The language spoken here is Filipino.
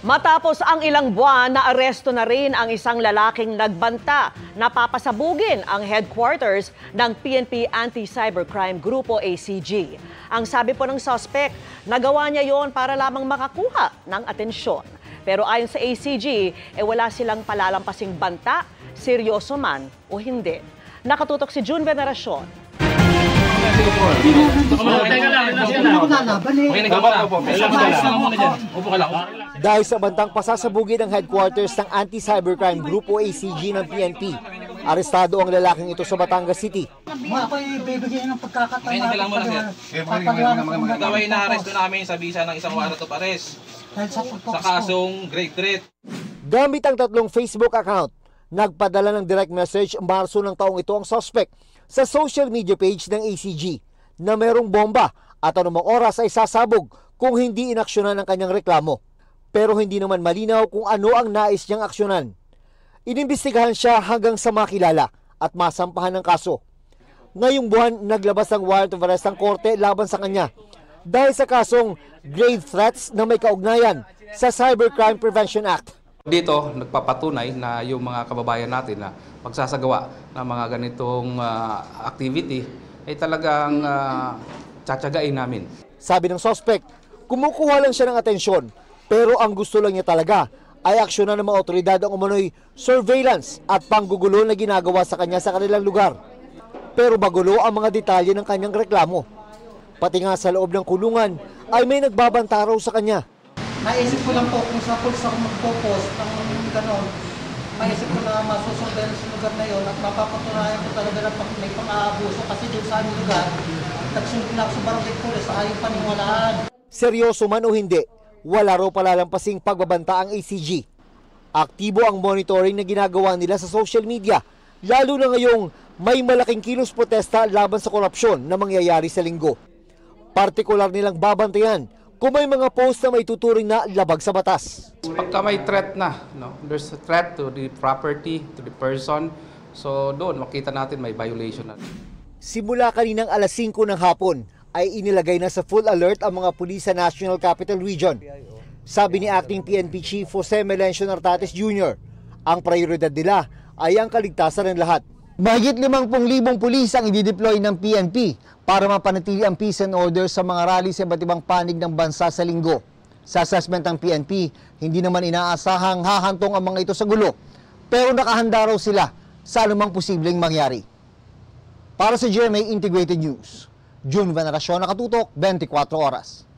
Matapos ang ilang buwan, naaresto na rin ang isang lalaking nagbanta na papasabugin ang headquarters ng PNP Anti-Cybercrime Grupo ACG. Ang sabi po ng suspect, nagawa niya yon para lamang makakuha ng atensyon. Pero ayon sa ACG, wala silang palalampasing banta, seryoso man o hindi. Nakatutok si June Veneracion. Dahil sa bantang pasasabugin ng headquarters ng Anti-Cybercrime Grupo ACG ng PNP, arestado ang lalaking ito sa Batangas City. Ako'y bibigyan ng pagkakataon Gawin na aresto namin sa bisa ng isang warrant of arrest sa kasong grave threat. Gamit ang tatlong Facebook account, nagpadala ng direct message Marso ng taong ito ang suspect sa social media page ng ACG na merong bomba at anumang oras ay sasabog kung hindi inaksyonan ang kanyang reklamo. Pero hindi naman malinaw kung ano ang nais niyang aksyonan. Inimbestigahan siya hanggang sa makilala at masampahan ng kaso. Ngayong buwan, naglabas ng warrant of arrest ang korte laban sa kanya dahil sa kasong grave threats na may kaugnayan sa Cybercrime Prevention Act. Dito, nagpapatunay na yung mga kababayan natin na magsasagawa ng mga ganitong activity ay talagang tsatsagain namin. Sabi ng suspect, kumukuha lang siya ng atensyon pero ang gusto lang niya talaga ay aksyonan ng mga otoridad ang umano'y surveillance at panggugulo na ginagawa sa kanya sa kanilang lugar. Pero bagulo ang mga detalye ng kanyang reklamo. Pati nga sa loob ng kulungan ay may nagbabanta raw sa kanya. Naisip ko lang po kung sa pulis ako magpo-post ng gano'n. Maisip ko na masusundan sa lugar na yon at mapapatunayan ko talaga na may pang-aabuso kasi doon sa aming lugar. Nagsumbong na ako sa barangay pulis, ayaw paniwalaan. Seryoso man o hindi, wala raw palalampasing pagbabanta ang ACG. Aktibo ang monitoring na ginagawa nila sa social media, lalo na ngayong may malaking kilos protesta laban sa korupsyon na mangyayari sa linggo. Partikular nilang babantayan kung may mga post na may tuturing na labag sa batas. Pagka may threat na, there's a threat to the property, to the person, so doon makita natin may violation na. Simula kaninang alas 5 ng hapon ay inilagay na sa full alert ang mga pulis sa National Capital Region. Sabi ni Acting PNP Chief Jose Melencio Nartates Jr., ang prioridad nila ay ang kaligtasan ng lahat. Mahigit 50,000 pulis ang i-deploy ng PNP para mapanatili ang peace and order sa mga rally sa iba't ibang panig ng bansa sa linggo. Sa assessment ng PNP, hindi naman inaasahang hahantong ang mga ito sa gulo, pero nakahanda raw sila sa anumang posibleng mangyari. Para sa GMA Integrated News, June Veneracion, Nakatutok, 24 Oras.